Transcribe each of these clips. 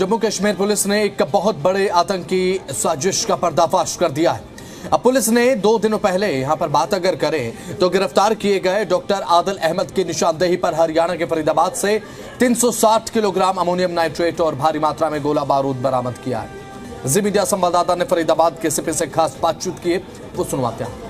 Jammu Kashmir police ने एक बहुत बड़े आतंकी साजिश का पर्दाफाश कर दिया है। अब पुलिस ने 2 दिनों पहले यहां पर बात अगर करें तो गिरफ्तार किए गए डॉक्टर आदिल अहमद की निशानदेही पर हरियाणा के फरीदाबाद से 360 किलोग्राम अमोनियम नाइट्रेट और भारी मात्रा में गोला बारूद बरामद किया है। जी मीडिया संवाददाता ने फरीदाबाद के सीपी से खास बातचीत की, वो सुनवाते हैं।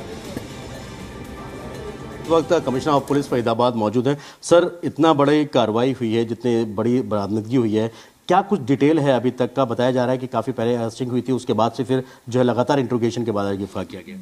वक्त कमिश्नर ऑफ पुलिस फरीदाबाद मौजूद है। सर, इतना बड़ी कार्रवाई हुई है, जितनी बड़ी बरामदगी हुई है, क्या कुछ डिटेल है अभी तक का? बताया जा रहा है कि काफ़ी पहले अरेस्टिंग हुई थी, उसके बाद से फिर जो है लगातार इंट्रोगेशन के बाद गिरफ्तार किया गया।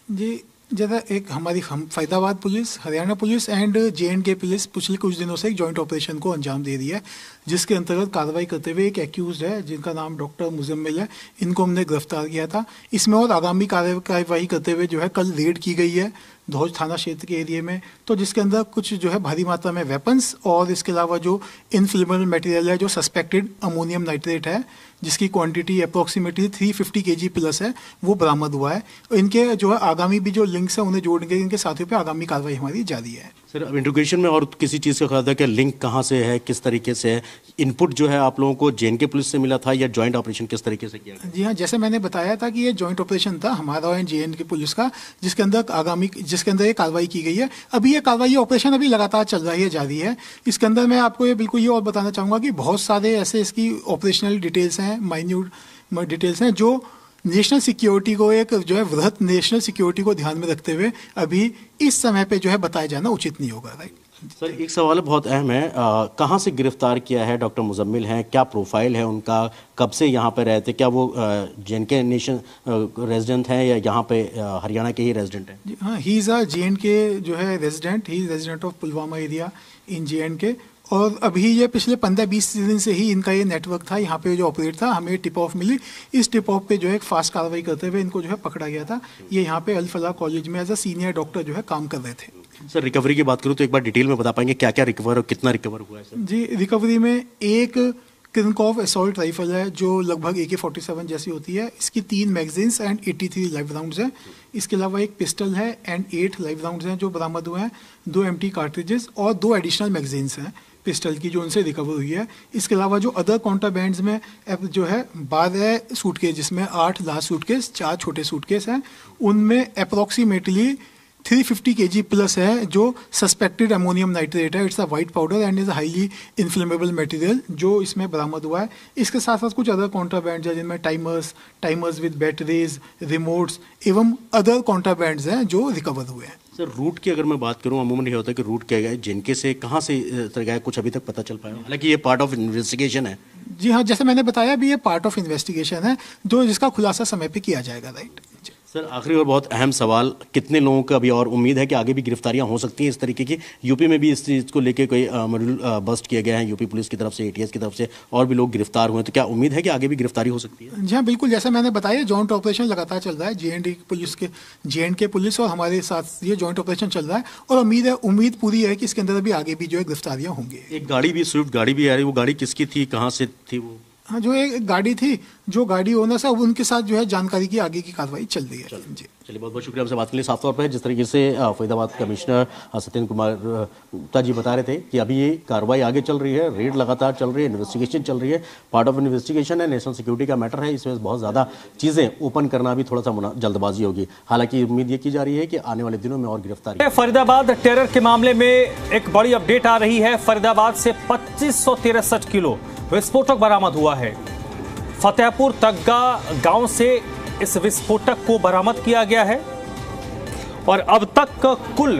जी ज़रा एक हमारी Faridabad police, Haryana police and J&K police पिछले कुछ दिनों से एक जॉइंट ऑपरेशन को अंजाम दे रही है, जिसके अंतर्गत कार्रवाई करते हुए एक एक्यूज है जिनका नाम डॉक्टर मुजम्मिल है, इनको हमने गिरफ्तार किया था। इसमें और आगामी कार्रवाई करते हुए जो है कल रेड की गई है धौज थाना क्षेत्र के एरिया में, तो जिसके अंदर कुछ जो है भारी मात्रा में वेपन्स और इसके अलावा जो इनफ्लेमेबल मटेरियल है, जो सस्पेक्टेड अमोनियम नाइट्रेट है, जिसकी क्वांटिटी अप्रोक्सीमेटली 350 kg प्लस है, वो बरामद हुआ है। इनके जो है आगामी भी जो लिंक्स है उन्हें जोड़ने के इनके साथियों पे आगामी कार्रवाई हमारी जारी है। सर, अब इंट्रोगेशन में और किसी चीज़ का ख्याल है कि लिंक कहाँ से है, किस तरीके से है? इनपुट जो है आप लोगों को J&K पुलिस से मिला था या जॉइंट ऑपरेशन किस तरीके से किया गया? जी हाँ, जैसे मैंने बताया था कि ये जॉइंट ऑपरेशन था हमारा और J&K पुलिस का, जिसके अंदर ये कार्रवाई की गई है। अभी ये कार्रवाई ऑपरेशन अभी लगातार चल रही है, जारी है। इसके अंदर मैं आपको ये बिल्कुल ये और बताना चाहूँगा कि बहुत सारे ऐसे इसकी ऑपरेशनल डिटेल्स हैं, माइन्यूट डिटेल्स हैं, जो नेशनल सिक्योरिटी को एक जो है वृहत नेशनल सिक्योरिटी को ध्यान में रखते हुए अभी इस समय पे जो है बताया जाना उचित नहीं होगा। राइट सर, एक सवाल बहुत अहम है, कहाँ से गिरफ्तार किया है? डॉक्टर मुजम्मिल हैं, क्या प्रोफाइल है उनका, कब से यहाँ पे रहते, क्या वो J&K नेशन रेजिडेंट हैं या यहाँ पे हरियाणा के ही रेजिडेंट हैं? हाँ, ही इज़ अ J&K जो है resident, he is resident of Pulwama area in J&K। और अभी ये पिछले 15-20 दिन से ही इनका ये नेटवर्क था, यहाँ पे जो ऑपरेट था। हमें टिप ऑफ मिली, इस टिप ऑफ पे जो है एक फास्ट कार्रवाई करते हुए इनको जो है पकड़ा गया था। ये यहाँ पे अल फलाह कॉलेज में एज अ सीनियर डॉक्टर जो है काम कर रहे थे। सर, रिकवरी की बात करूँ तो एक बार डिटेल में बता पाएंगे क्या क्या रिकवर और कितना रिकवर हुआ है? सर जी, रिकवरी में एक किरनकॉफ असॉल्ट राइफल है जो लगभग AK-47 जैसी होती है, इसकी 3 मैगजीन्स एंड 83 लाइव राउंड्स हैं। इसके अलावा एक पिस्टल है एंड 8 लाइव राउंड्स हैं जो बरामद हुए हैं, 2 एम्प्टी कार्ट्रिजेस और 2 एडिशनल मैगजीन्स हैं पिस्टल की जो उनसे रिकवर हुई है। इसके अलावा जो अदर कॉन्ट्राबैंड्स में जो है 12 सूटकेस, जिसमें 8 लार्ज सूटकेस, 4 छोटे सूटकेस हैं, उनमें अप्रोक्सीमेटली 350 kg प्लस है जो सस्पेक्टेड अमोनियम नाइट्रेट है। It's a white powder and is highly inflammable material जो इसमें बरामद हुआ है। इसके साथ साथ कुछ अदर कॉन्ट्राबैंड्स हैं जिनमें टाइमर्स विद बैटरीज, रिमोट्स एवं अदर कॉन्ट्राबैंड्स हैं जो रिकवर हुए हैं। सर, रूट की अगर मैं बात करूं, अमूमन ये होता है कि रूट क्या गया J&K से कहाँ से गया, कुछ अभी तक पता चल पाया? हालांकि ये पार्ट ऑफ इन्वेस्टिगेशन है। जी हाँ, जैसे मैंने बताया अभी ये पार्ट ऑफ इन्वेस्टिगेशन है जो जिसका खुलासा समय पे किया जाएगा। राइट सर, आखिरी और बहुत अहम सवाल, कितने लोगों का अभी और उम्मीद है कि आगे भी गिरफ्तारियां हो सकती हैं इस तरीके की? यूपी में भी इस चीज़ को लेकर कोई मॉड्यूल बस्ट किए गए हैं यूपी पुलिस की तरफ से, ATS की तरफ से, और भी लोग गिरफ्तार हुए हैं, तो क्या उम्मीद है कि आगे भी गिरफ्तारी हो सकती है? जी हाँ, बिल्कुल, जैसा मैंने बताया जॉइंट ऑपरेशन लगातार चल रहा है। J&K पुलिस और हमारे साथ ये जॉइंट ऑपरेशन चल रहा है और उम्मीद पूरी है कि इसके अंदर अभी आगे भी जो है गिरफ्तारियाँ होंगी। एक गाड़ी भी, स्विफ्ट गाड़ी भी आ रही, वो गाड़ी किसकी थी, कहाँ से थी वो? हाँ, जो एक गाड़ी थी, जो गाड़ी ओनर है उनके साथ जो है जानकारी की आगे की कार्रवाई चल रही है। जी चलिए, बहुत बहुत शुक्रिया हमसे बात के लिए। साफ तौर पर जिस तरीके से फरीदाबाद कमिश्नर सत्येंद्र कुमार गुप्ता जी बता रहे थे कि अभी ये कार्रवाई आगे चल रही है, रेड लगातार चल रही है, इन्वेस्टिगेशन चल रही है, पार्ट ऑफ इन्वेस्टिगेशन है, नेशनल सिक्योरिटी का मैटर है, इसमें बहुत ज़्यादा चीज़ें ओपन करना भी थोड़ा सा जल्दबाजी होगी। हालांकि उम्मीद ये की जा रही है कि आने वाले दिनों में और गिरफ्तारी। फरीदाबाद टेरर के मामले में एक बड़ी अपडेट आ रही है। फरीदाबाद से 2563 किलो विस्फोटक बरामद हुआ है। फतेहपुर तग्गा गांव से इस विस्फोटक को बरामद किया गया है और अब तक कुल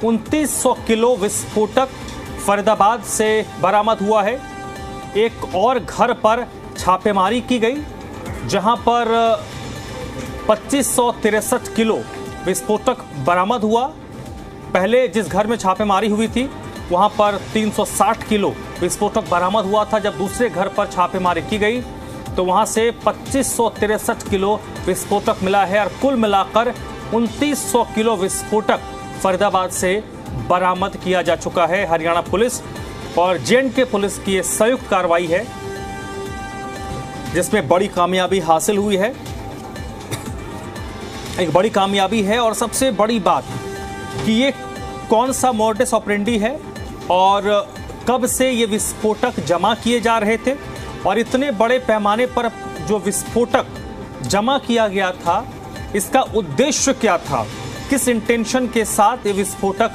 2900 किलो विस्फोटक फरीदाबाद से बरामद हुआ है। एक और घर पर छापेमारी की गई जहां पर 2563 किलो विस्फोटक बरामद हुआ। पहले जिस घर में छापेमारी हुई थी वहां पर 360 किलो विस्फोटक बरामद हुआ था। जब दूसरे घर पर छापेमारी की गई तो वहां से 2563 किलो विस्फोटक मिला है और कुल मिलाकर 2900 किलो विस्फोटक फरीदाबाद से बरामद किया जा चुका है। हरियाणा पुलिस और J&K पुलिस की यह संयुक्त कार्रवाई है जिसमें बड़ी कामयाबी हासिल हुई है। एक बड़ी कामयाबी है और सबसे बड़ी बात कि ये कौन सा मोडस ऑपरेंडी है और कब से ये विस्फोटक जमा किए जा रहे थे और इतने बड़े पैमाने पर जो विस्फोटक जमा किया गया था, इसका उद्देश्य क्या था, किस इंटेंशन के साथ ये विस्फोटक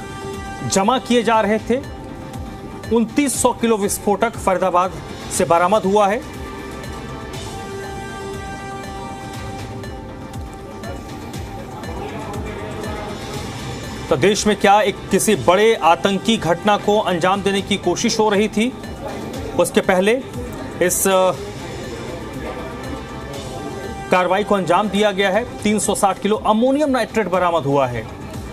जमा किए जा रहे थे। 2900 किलो विस्फोटक फरीदाबाद से बरामद हुआ है। तो देश में क्या एक किसी बड़े आतंकी घटना को अंजाम देने की कोशिश हो रही थी, उसके पहले इस कार्रवाई को अंजाम दिया गया है। 360 किलो अमोनियम नाइट्रेट बरामद हुआ है।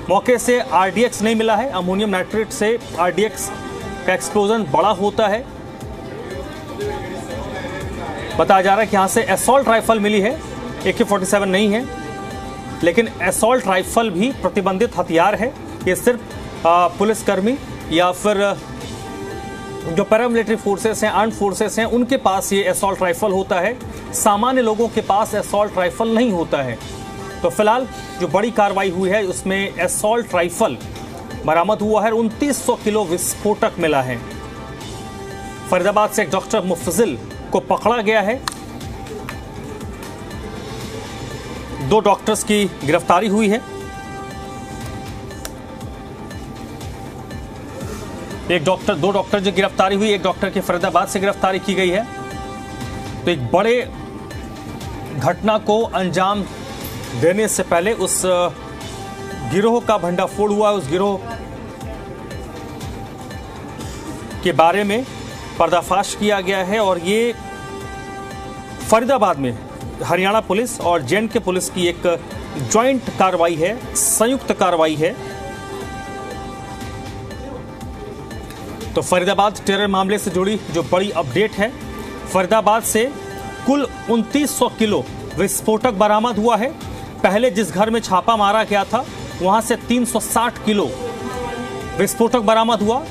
मौके से आरडीएक्स नहीं मिला है। अमोनियम नाइट्रेट से आरडीएक्स का एक्सप्लोजन बड़ा होता है। बताया जा रहा है कि यहां से असॉल्ट राइफल मिली है, AK-47 नहीं है, लेकिन असॉल्ट राइफल भी प्रतिबंधित हथियार है। ये सिर्फ पुलिसकर्मी या फिर जो पैरामिलिट्री फोर्सेस हैं, आर्म्ड फोर्सेस हैं, उनके पास ये असॉल्ट राइफल होता है। सामान्य लोगों के पास असॉल्ट राइफल नहीं होता है। तो फिलहाल जो बड़ी कार्रवाई हुई है उसमें असॉल्ट राइफल बरामद हुआ है। 2900 किलो विस्फोटक मिला है। फरीदाबाद से एक डॉक्टर मुफजिल को पकड़ा गया है। 2 डॉक्टर्स की गिरफ्तारी हुई है। दो डॉक्टर की गिरफ्तारी हुई। एक डॉक्टर की फरीदाबाद से गिरफ्तारी की गई है। तो एक बड़े घटना को अंजाम देने से पहले उस गिरोह का भंडाफोड़ हुआ। उस गिरोह के बारे में पर्दाफाश किया गया है और ये फरीदाबाद में हरियाणा पुलिस और जे&के पुलिस की एक ज्वाइंट कार्रवाई है, संयुक्त कार्रवाई है। तो फरीदाबाद टेरर मामले से जुड़ी जो बड़ी अपडेट है, फरीदाबाद से कुल 2900 किलो विस्फोटक बरामद हुआ है। पहले जिस घर में छापा मारा गया था वहां से 360 किलो विस्फोटक बरामद हुआ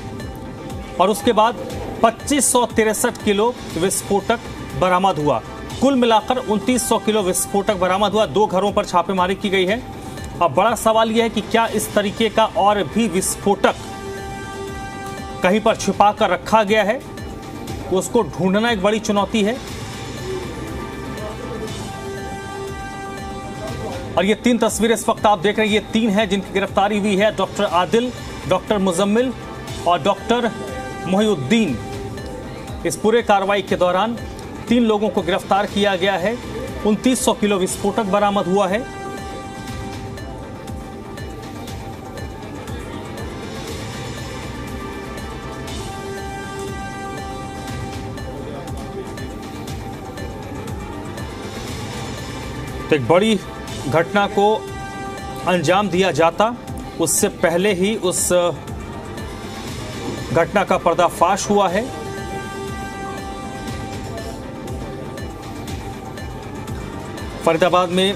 और उसके बाद 2563 किलो विस्फोटक बरामद हुआ। कुल मिलाकर 2900 किलो विस्फोटक बरामद हुआ। 2 घरों पर छापेमारी की गई है। अब बड़ा सवाल यह है कि क्या इस तरीके का और भी विस्फोटक कहीं पर छिपा कर रखा गया है, उसको ढूंढना एक बड़ी चुनौती है। और ये 3 तस्वीरें इस वक्त आप देख रहे हैं, ये 3 हैं जिनकी गिरफ्तारी हुई है। डॉक्टर आदिल, डॉक्टर मुजम्मिल और डॉक्टर मोहिउद्दीन। इस पूरे कार्रवाई के दौरान 3 लोगों को गिरफ्तार किया गया है। 2900 किलो विस्फोटक बरामद हुआ है। तो एक बड़ी घटना को अंजाम दिया जाता, उससे पहले ही उस घटना का पर्दाफाश हुआ है। फरीदाबाद में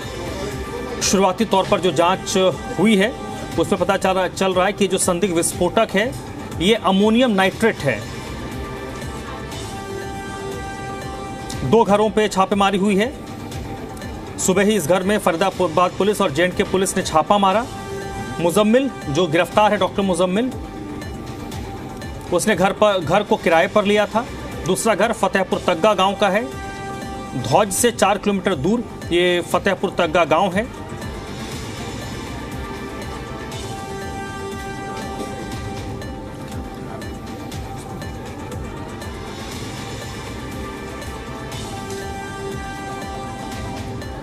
शुरुआती तौर पर जो जांच हुई है उसमें पता चल रहा है कि जो संदिग्ध विस्फोटक है ये अमोनियम नाइट्रेट है। 2 घरों पे छापेमारी हुई है। सुबह ही इस घर में फरीदाबाद पुलिस और जे&के पुलिस ने छापा मारा। मुजम्मिल जो गिरफ्तार है, डॉक्टर मुजम्मिल, उसने घर को किराए पर लिया था। दूसरा घर फतेहपुर तग्गा गांव का है। धौज से 4 किलोमीटर दूर ये फतेहपुर तग्गा गांव है।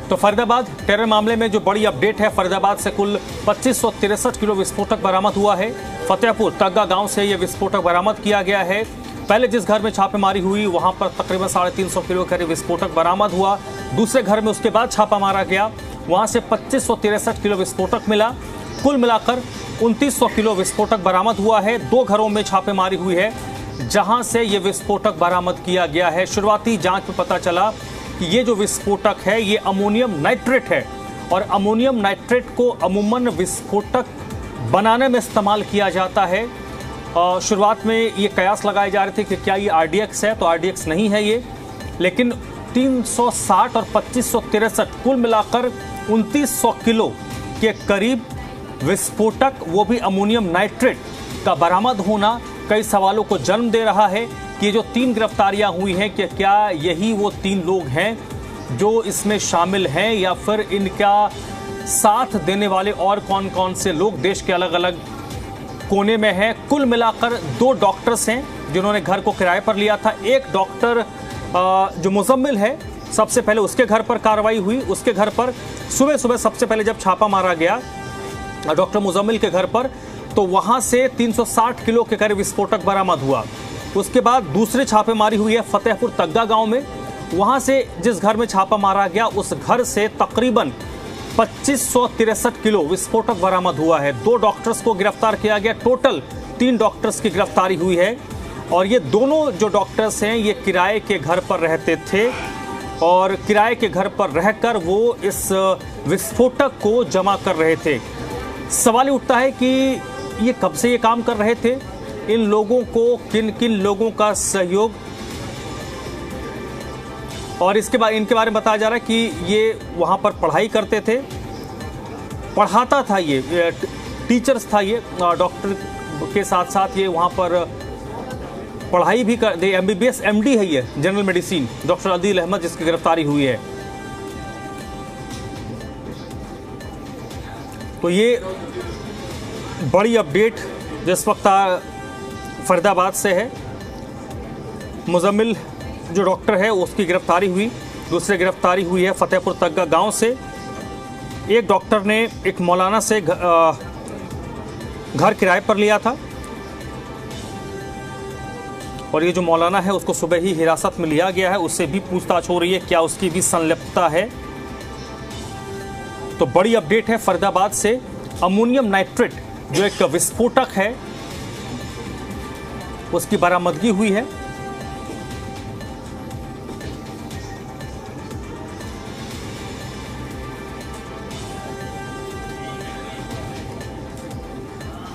तो फरीदाबाद टेरर मामले में जो बड़ी अपडेट है, फरीदाबाद से कुल 2563 किलो विस्फोटक बरामद हुआ है। फतेहपुर तग्गा गांव से यह विस्फोटक बरामद किया गया है। पहले जिस घर में छापेमारी हुई वहां पर तकरीबन 350 किलो करीब विस्फोटक बरामद हुआ। दूसरे घर में उसके बाद छापा मारा गया, वहां से 2563 किलो विस्फोटक मिला। कुल मिलाकर 2900 किलो विस्फोटक बरामद हुआ है। 2 घरों में छापेमारी हुई है जहां से यह विस्फोटक बरामद किया गया है। शुरुआती जांच में पता चला कि ये जो विस्फोटक है ये अमोनियम नाइट्रेट है और अमोनियम नाइट्रेट को अमूमन विस्फोटक बनाने में इस्तेमाल किया जाता है। शुरुआत में ये कयास लगाए जा रहे थे कि क्या ये आरडीएक्स है, तो आरडीएक्स नहीं है ये, लेकिन 360 और 2563 कुल मिलाकर 2900 किलो के करीब विस्फोटक, वो भी अमोनियम नाइट्रेट का बरामद होना कई सवालों को जन्म दे रहा है कि जो 3 गिरफ्तारियां हुई हैं कि क्या यही वो 3 लोग हैं जो इसमें शामिल हैं या फिर इनका साथ देने वाले और कौन कौन से लोग देश के अलग अलग कोने में हैं। कुल मिलाकर 2 डॉक्टर्स हैं जिन्होंने घर को किराए पर लिया था। एक डॉक्टर जो मुजम्मिल है, सबसे पहले उसके घर पर कार्रवाई हुई। उसके घर पर सुबह सुबह सबसे पहले जब छापा मारा गया डॉक्टर मुजम्मिल के घर पर, तो वहां से 360 किलो के करीब विस्फोटक बरामद हुआ। उसके बाद दूसरे छापेमारी हुई है फतेहपुर तग्गा गांव में। वहां से जिस घर में छापा मारा गया उस घर से तकरीबन 2563 किलो विस्फोटक बरामद हुआ है। 2 डॉक्टर्स को गिरफ्तार किया गया। टोटल 3 डॉक्टर्स की गिरफ्तारी हुई है और ये दोनों जो डॉक्टर्स हैं ये किराए के घर पर रहते थे और किराए के घर पर रहकर वो इस विस्फोटक को जमा कर रहे थे। सवाल उठता है कि ये कब से ये काम कर रहे थे, इन लोगों को किन किन लोगों का सहयोग, और इसके बाद इनके बारे में बताया जा रहा है कि ये वहां पर पढ़ाई करते थे, पढ़ाता था, ये टीचर्स था, ये डॉक्टर के साथ साथ ये वहां पर पढ़ाई भी कर दे। MBBS MD है ये general medicine doctor Adil Ahmad जिसकी गिरफ्तारी हुई है। तो ये बड़ी अपडेट जिस वक्त फरीदाबाद से है। मुजम्मिल जो डॉक्टर है उसकी गिरफ्तारी हुई। दूसरी गिरफ्तारी हुई है फतेहपुर तग्गा गांव से। एक डॉक्टर ने एक मौलाना से घर किराए पर लिया था और ये जो मौलाना है उसको सुबह ही हिरासत में लिया गया है। उससे भी पूछताछ हो रही है क्या उसकी भी संलिप्तता है। तो बड़ी अपडेट है फरीदाबाद से। अमोनियम नाइट्रेट जो एक विस्फोटक है उसकी बरामदगी हुई है।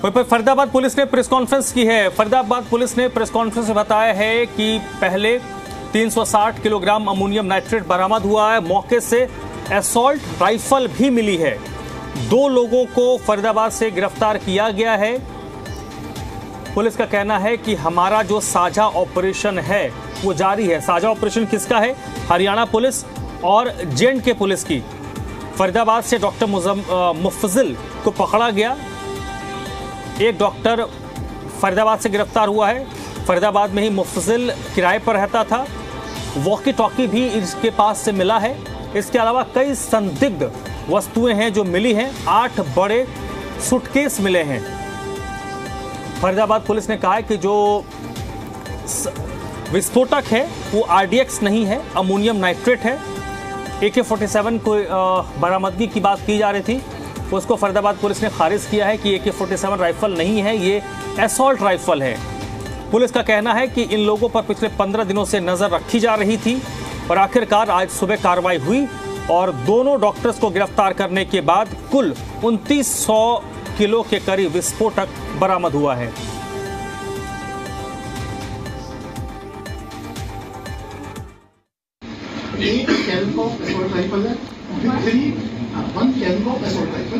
फरीदाबाद पुलिस ने प्रेस कॉन्फ्रेंस की है। फरीदाबाद पुलिस ने प्रेस कॉन्फ्रेंस में बताया है कि पहले 360 किलोग्राम अमोनियम नाइट्रेट बरामद हुआ है। मौके से असॉल्ट राइफल भी मिली है। 2 लोगों को फरीदाबाद से गिरफ्तार किया गया है। पुलिस का कहना है कि हमारा जो साझा ऑपरेशन है वो जारी है। साझा ऑपरेशन किसका है? हरियाणा पुलिस और J&K पुलिस की। फरीदाबाद से डॉक्टर मुफजिल को पकड़ा गया। एक डॉक्टर फरीदाबाद से गिरफ्तार हुआ है। फरीदाबाद में ही मुफजिल किराए पर रहता था। वॉकी टॉकी भी इसके पास से मिला है। इसके अलावा कई संदिग्ध वस्तुएं हैं जो मिली हैं। 8 बड़े सूटकेस मिले हैं। फरीदाबाद पुलिस ने कहा है कि जो विस्फोटक है वो RDX नहीं है, अमोनियम नाइट्रेट है। AK-47 को बरामदगी की बात की जा रही थी, उसको फरीदाबाद पुलिस ने खारिज किया है कि AK-47 राइफल नहीं है, ये असॉल्ट राइफल है। पुलिस का कहना है कि इन लोगों पर पिछले 15 दिनों से नजर रखी जा रही थी और आखिरकार आज सुबह कार्रवाई हुई और दोनों डॉक्टर्स को गिरफ्तार करने के बाद कुल 2900 किलो के करीब विस्फोटक बरामद हुआ है। एक कैनकॉप असॉल्ट राइफल है, वन कैनकॉप assault rifle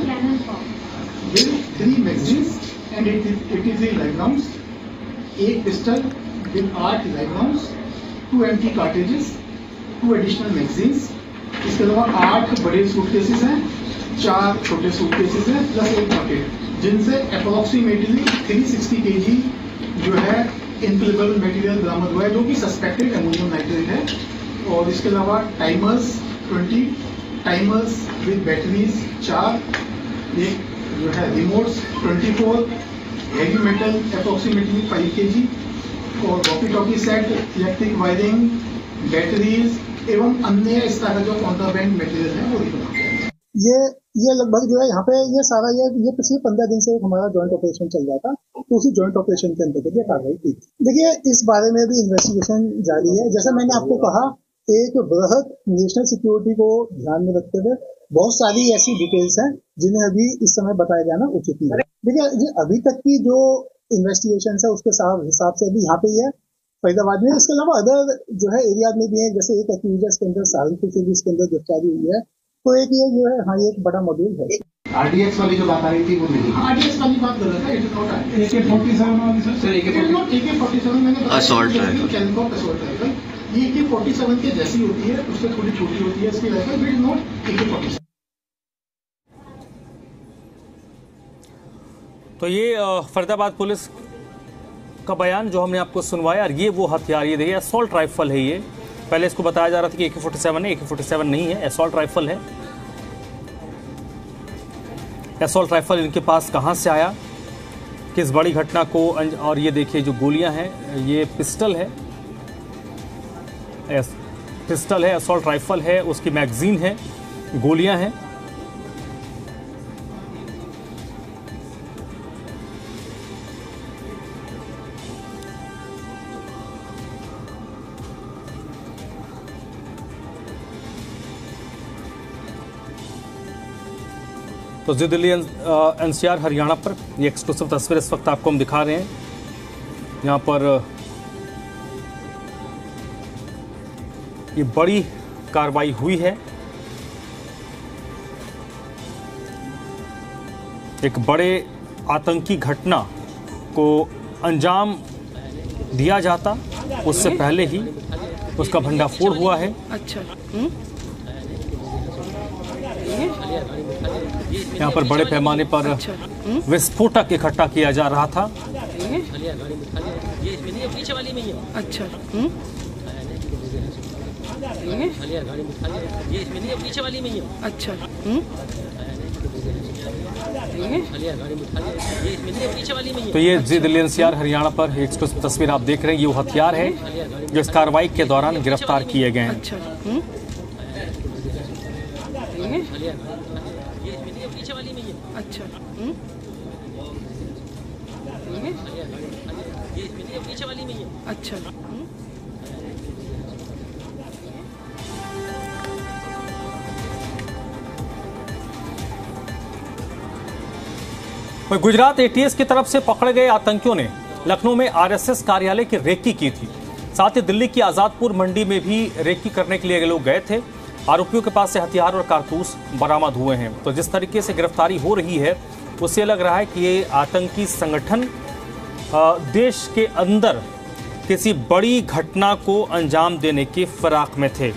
with 3 magazines and 83 live rounds, एक pistol with 8 live rounds, 2 empty cartridges, 2 additional magazines. इसके अलावा 8 बड़े सूटकेसेस हैं, 4 छोटे सूटकेसेस हैं प्लस एक बकेट, जिनसे अप्रोक्सीमेटली 360 kg जो है इनफ्लेमेबल मटेरियल बरामद हुआ है जो कि सस्पेक्टेड अमोनियम नाइट्रेट है। और इसके अलावा टाइमर्स 20 टाइमर्स विद बैटरीज 4, एक जो है remotes 24, heavy metal approximately 5 kg और walkie talkie set, electric wiring, batteries एवं अन्य इस तरह जो कॉन्ट्राबैंड मटेरियल है वो रिकवर किया है। ये लगभग जो है यहाँ पे ये सारा ये पिछले 15 दिन से हमारा जॉइंट ऑपरेशन चल रहा था, तो उसी जॉइंट ऑपरेशन के अंतर्गत ये कार्रवाई की। देखिए इस बारे में भी इन्वेस्टिगेशन जारी है। जैसा मैंने आपको कहा, एक बृहद नेशनल सिक्योरिटी को ध्यान में रखते हुए बहुत सारी ऐसी डिटेल्स हैं जिन्हें अभी इस समय बताया जाना उचित नहीं है। देखिए अभी तक की जो इन्वेस्टिगेशन है उसके हिसाब से अभी यहाँ पे ही है फरीदाबाद में। इसके अलावा अदर जो है एरिया में भी है, जैसे एक एक्यूजर के अंदर सहारनपुर से भी इसके अंदर गिरफ्तारी हुई है। तो एक ये जो है हाँ ये एक बड़ा मॉड्यूल है। आरडीएक्स वाली जो बात आ रही थी वो नहीं, आरडीएक्स वाली बात कर रहा था, इट इज नॉट AK-47 वाली सर, AK-47 मैंने असॉल्ट राइफल, कैनकॉप असॉल्ट राइफल, ये AK-47 के जैसी होती है, उससे थोड़ी छोटी होती है इसकी rifle, it is not AK-47। तो ये फरीदाबाद पुलिस का बयान जो हमने आपको सुनवाया, और ये वो हथियार, ये देखिए असॉल्ट राइफल है। ये पहले इसको बताया जा रहा था कि AK-47 है, AK-47 नहीं है, असॉल्ट राइफल है। असॉल्ट राइफल इनके पास कहां से आया, किस बड़ी घटना को, और ये देखिए जो गोलियां हैं, ये पिस्टल है, पिस्टल है, असॉल्ट राइफल है, उसकी मैगजीन है, गोलियां हैं। तो जी दिल्ली NCR हरियाणा पर ये एक्सक्लूसिव तस्वीर इस वक्त आपको हम दिखा रहे हैं। यहाँ पर ये बड़ी कार्रवाई हुई है, एक बड़े आतंकी घटना को अंजाम दिया जाता उससे पहले ही उसका भंडाफोड़ हुआ है। अच्छा, यहाँ पर बड़े पैमाने पर विस्फोटक इकट्ठा किया जा रहा था। अच्छा, अच्छा, तो ये जी दिल्ली NCR हरियाणा पर एक तस्वीर आप देख रहे हैं, ये वो हथियार है जो इस कार्रवाई के दौरान गिरफ्तार किए गए हैं। अच्छा, अच्छा, अच्छा, गुजरात ATS की तरफ से पकड़े गए आतंकियों ने लखनऊ में RSS कार्यालय की रेकी की थी। साथ ही दिल्ली की आजादपुर मंडी में भी रेकी करने के लिए लोग गए थे। आरोपियों के पास से हथियार और कारतूस बरामद हुए हैं। तो जिस तरीके से गिरफ्तारी हो रही है उससे लग रहा है कि ये आतंकी संगठन देश के अंदर किसी बड़ी घटना को अंजाम देने की फिराक में थे।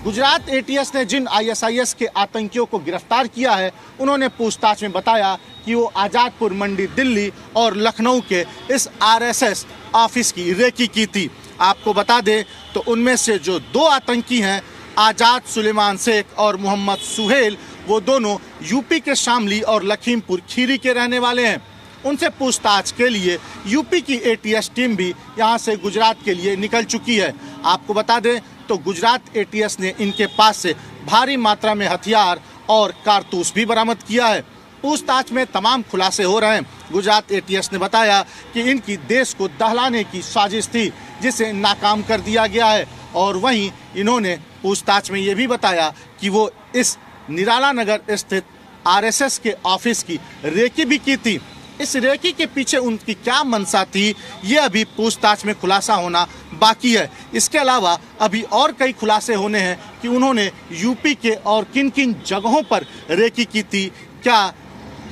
गुजरात ATS ने जिन ISIS के आतंकियों को गिरफ्तार किया है, उन्होंने पूछताछ में बताया कि वो आजादपुर मंडी दिल्ली और लखनऊ के इस RSS ऑफिस की रेकी की थी। आपको बता दें तो उनमें से जो 2 आतंकी हैं, आजाद सुलेमान शेख और मोहम्मद सुहेल, वो दोनों यूपी के शामली और लखीमपुर खीरी के रहने वाले हैं। उनसे पूछताछ के लिए यूपी की ATS टीम भी यहाँ से गुजरात के लिए निकल चुकी है। आपको बता दें तो गुजरात ATS ने इनके पास से भारी मात्रा में हथियार और कारतूस भी बरामद किया है। पूछताछ में तमाम खुलासे हो रहे हैं। गुजरात ATS ने बताया कि इनकी देश को दहलाने की साजिश थी, जिसे नाकाम कर दिया गया है। और वहीं इन्होंने पूछताछ में ये भी बताया कि वो इस निराला नगर स्थित RSS के ऑफिस की रेकी भी की थी। इस रेकी के पीछे उनकी क्या मंशा थी, ये अभी पूछताछ में खुलासा होना बाकी है। इसके अलावा अभी और कई खुलासे होने हैं कि उन्होंने यूपी के और किन किन जगहों पर रेकी की थी, क्या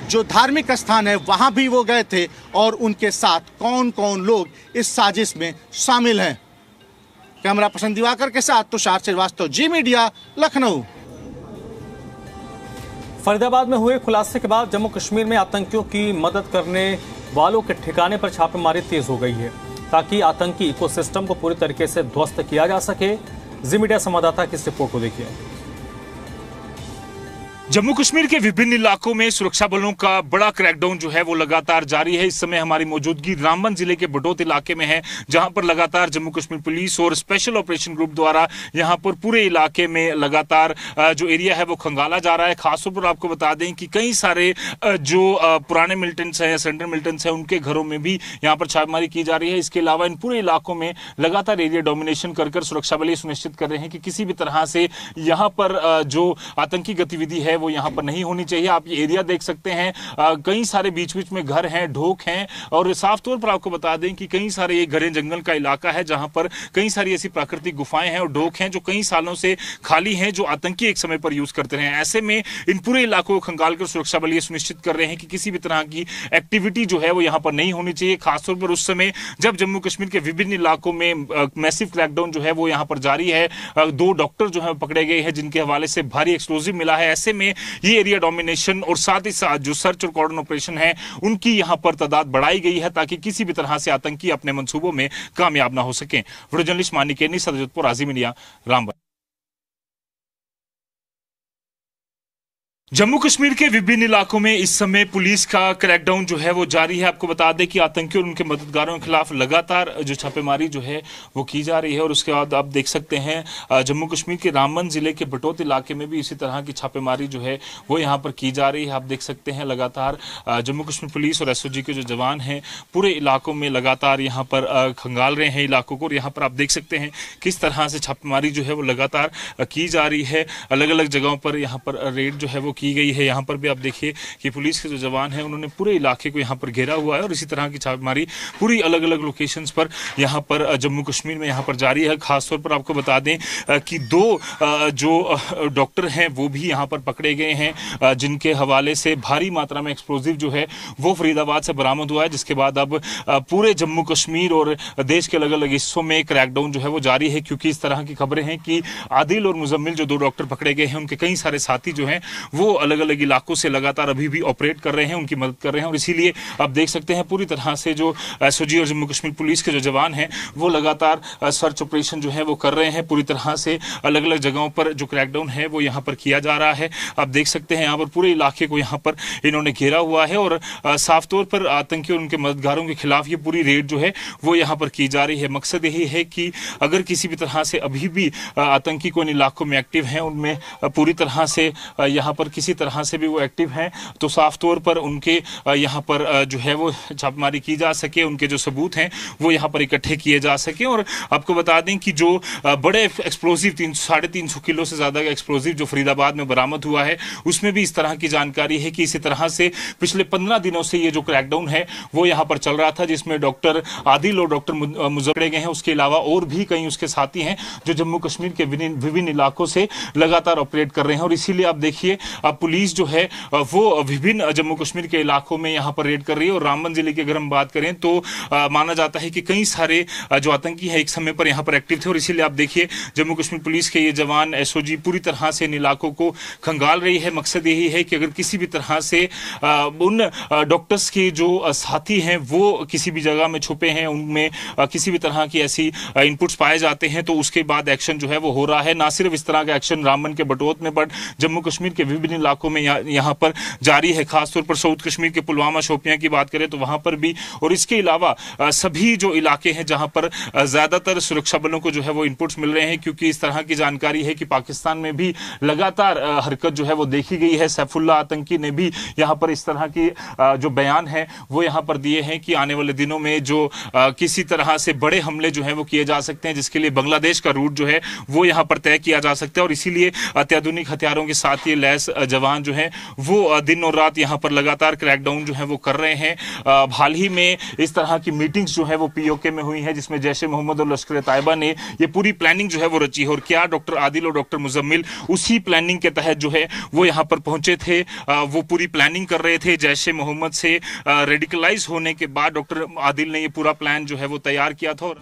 जो धार्मिक स्थान है वहां भी वो गए थे, और उनके साथ कौन कौन लोग इस साजिश में शामिल हैं। कैमरा पर्सन दिवाकर के साथ तुषार श्रीवास्तव, जी मीडिया, लखनऊ। फरीदाबाद में हुए खुलासे के बाद जम्मू कश्मीर में आतंकियों की मदद करने वालों के ठिकाने पर छापेमारी तेज हो गई है, ताकि आतंकी इकोसिस्टम को पूरी तरीके से ध्वस्त किया जा सके। जी मीडिया संवाददाता की इस रिपोर्ट को देखिए। जम्मू कश्मीर के विभिन्न इलाकों में सुरक्षा बलों का बड़ा क्रैकडाउन जो है वो लगातार जारी है। इस समय हमारी मौजूदगी रामबन जिले के बटोत इलाके में है, जहां पर लगातार जम्मू कश्मीर पुलिस और स्पेशल ऑपरेशन ग्रुप द्वारा यहां पर पूरे इलाके में लगातार जो एरिया है वो खंगाला जा रहा है। खासतौर पर आपको बता दें कि कई सारे जो पुराने मिलिटेंट्स हैं, सेंट्रल मिलिटेंट्स हैं, उनके घरों में भी यहाँ पर छापेमारी की जा रही है। इसके अलावा इन पूरे इलाकों में लगातार एरिया डोमिनेशन कर सुरक्षा बल ये सुनिश्चित कर रहे हैं कि किसी भी तरह से यहाँ पर जो आतंकी गतिविधि है वो यहाँ पर नहीं होनी चाहिए। आप ये एरिया देख सकते हैं, कई सारे बीच बीच में घर हैं, ढोक हैं, और साफ तौर पर आपको बता दें कि कई सारे ये घने जंगल का इलाका है जहां पर कई सारी ऐसी प्राकृतिक गुफाएं हैं और ढोक हैं जो कई सालों से खाली हैं, जो आतंकी एक समय पर यूज करते रहे हैं। ऐसे में इन पूरे इलाकों को खंगालकर सुरक्षा बल ये सुनिश्चित कर रहे हैं कि किसी भी तरह की एक्टिविटी जो है वो यहाँ पर नहीं होनी चाहिए। खासतौर पर उस समय जब जम्मू कश्मीर के विभिन्न इलाकों में मैसिव क्रैकडाउन जो है वो यहाँ पर जारी है, 2 डॉक्टर जो है पकड़े गए हैं जिनके हवाले से भारी एक्सप्लोजिव मिला है। ऐसे में ये एरिया डोमिनेशन और साथ ही साथ जो सर्च और कॉर्डन ऑपरेशन है उनकी यहाँ पर तादाद बढ़ाई गई है ताकि किसी भी तरह से आतंकी अपने मंसूबों में कामयाब ना हो सके। वीडियो जर्नलिस्ट मानिकेनी, सदर जोधपुर, आज़ी मीडिया, रामबन। जम्मू कश्मीर के विभिन्न इलाकों में इस समय पुलिस का क्रैकडाउन जो है वो जारी है। आपको बता दें कि आतंकियों और उनके मददगारों के खिलाफ लगातार जो छापेमारी जो है वो की जा रही है। और उसके बाद आप देख सकते हैं जम्मू कश्मीर के रामबन जिले के बटोत इलाके में भी इसी तरह की छापेमारी जो है वो यहाँ पर की जा रही है। आप देख सकते हैं लगातार जम्मू कश्मीर पुलिस और SOG के जो जवान हैं पूरे इलाकों में लगातार यहाँ पर खंगाल रहे हैं इलाकों को। और यहाँ पर आप देख सकते हैं किस तरह से छापेमारी जो है वो लगातार की जा रही है। अलग अलग जगहों पर यहाँ पर रेड जो है वो की गई है। यहाँ पर भी आप देखिए कि पुलिस के जो जवान हैं उन्होंने पूरे इलाके को यहाँ पर घेरा हुआ है और इसी तरह की छापेमारी पूरी अलग अलग लोकेशंस पर यहाँ पर जम्मू कश्मीर में यहाँ पर जारी है। खासतौर पर आपको बता दें कि 2 जो डॉक्टर हैं वो भी यहाँ पर पकड़े गए हैं जिनके हवाले से भारी मात्रा में एक्सप्लोजिव जो है वो फरीदाबाद से बरामद हुआ है, जिसके बाद अब पूरे जम्मू कश्मीर और देश के अलग अलग हिस्सों में क्रैकडाउन जो है वो जारी है। क्योंकि इस तरह की खबरें हैं कि आदिल और मुजम्मिल जो 2 डॉक्टर पकड़े गए हैं उनके कई सारे साथी जो हैं वो अलग अलग इलाकों से लगातार अभी भी ऑपरेट कर रहे हैं, उनकी मदद कर रहे हैं। और इसीलिए आप देख सकते हैं पूरी तरह से जो SOG और जम्मू कश्मीर पुलिस के जो जवान हैं वो लगातार सर्च ऑपरेशन जो है वो कर रहे हैं। पूरी तरह से अलग अलग जगहों पर जो क्रैकडाउन है वो यहाँ पर किया जा रहा है। आप देख सकते हैं यहाँ पर पूरे इलाके को यहाँ पर इन्होंने घेरा हुआ है और साफ तौर पर आतंकी और उनके मददगारों के खिलाफ ये पूरी रेड जो है वो यहाँ पर की जा रही है। मकसद यही है कि अगर किसी भी तरह से अभी भी आतंकी को इन इलाकों में एक्टिव हैं, उनमें पूरी तरह से यहाँ पर किसी तरह से भी वो एक्टिव हैं तो साफ तौर पर उनके यहाँ पर जो है वो छापेमारी की जा सके, उनके जो सबूत हैं वो यहाँ पर इकट्ठे किए जा सके। और आपको बता दें कि जो बड़े एक्सप्लोजिव 350 किलो से ज्यादा का एक्सप्लोजिव जो फरीदाबाद में बरामद हुआ है उसमें भी इस तरह की जानकारी है कि इसी तरह से पिछले 15 दिनों से ये जो क्रैकडाउन है वो यहाँ पर चल रहा था, जिसमें डॉक्टर आदिल और डॉक्टर मुजम्मिल गए हैं। उसके अलावा और भी कई उसके साथी हैं जो जम्मू कश्मीर के विभिन्न इलाकों से लगातार ऑपरेट कर रहे हैं। और इसीलिए आप देखिए पुलिस जो है वो विभिन्न जम्मू कश्मीर के इलाकों में यहाँ पर रेड कर रही है। और रामबन जिले की अगर हम बात करें तो माना जाता है कि कई सारे जो आतंकी है एक समय पर यहाँ पर एक्टिव थे। और इसीलिए आप देखिए जम्मू कश्मीर पुलिस के ये जवान SOG पूरी तरह से इन इलाकों को खंगाल रही है। मकसद यही है कि अगर किसी भी तरह से उन डॉक्टर्स के जो साथी हैं वो किसी भी जगह में छुपे हैं, उनमें किसी भी तरह की ऐसी इनपुट्स पाए जाते हैं तो उसके बाद एक्शन जो है वो हो रहा है। ना सिर्फ इस तरह का एक्शन रामबन के बटोत में बट जम्मू कश्मीर के विभिन्न इलाकों में यहाँ पर जारी है। खासतौर पर साउथ कश्मीर के पुलवामा शोपियां की बात करें तो वहां पर भी, और इसके अलावा सभी जो इलाके हैं जहां पर ज्यादातर सुरक्षा बलों को जो है वो इनपुट्स मिल रहे हैं। क्योंकि इस तरह की जानकारी है कि पाकिस्तान में भी लगातार हरकत जो है वो देखी गई है। सैफुल्लाह आतंकी ने भी यहाँ पर इस तरह की जो बयान है वो यहाँ पर दिए हैं कि आने वाले दिनों में जो किसी तरह से बड़े हमले जो है वो किए जा सकते हैं, जिसके लिए बांग्लादेश का रूट जो है वो यहाँ पर तय किया जा सकता है। और इसीलिए अत्याधुनिक हथियारों के साथ ये लैस जवान जो है वो दिन और रात यहाँ पर लगातार क्रैकडाउन जो है वो कर रहे हैं। हाल ही में इस तरह की मीटिंग्स जो है वो POK में हुई है जिसमें जैश ए मोहम्मद और लश्कर तैयबा ने ये पूरी प्लानिंग जो है वो रची है। और क्या डॉक्टर आदिल और डॉक्टर मुजम्मिल उसी प्लानिंग के तहत जो है वो यहाँ पर पहुंचे थे, वो पूरी प्लानिंग कर रहे थे। जैश ए मोहम्मद से रेडिकलाइज होने के बाद डॉक्टर आदिल ने ये पूरा प्लान जो है वो तैयार किया था।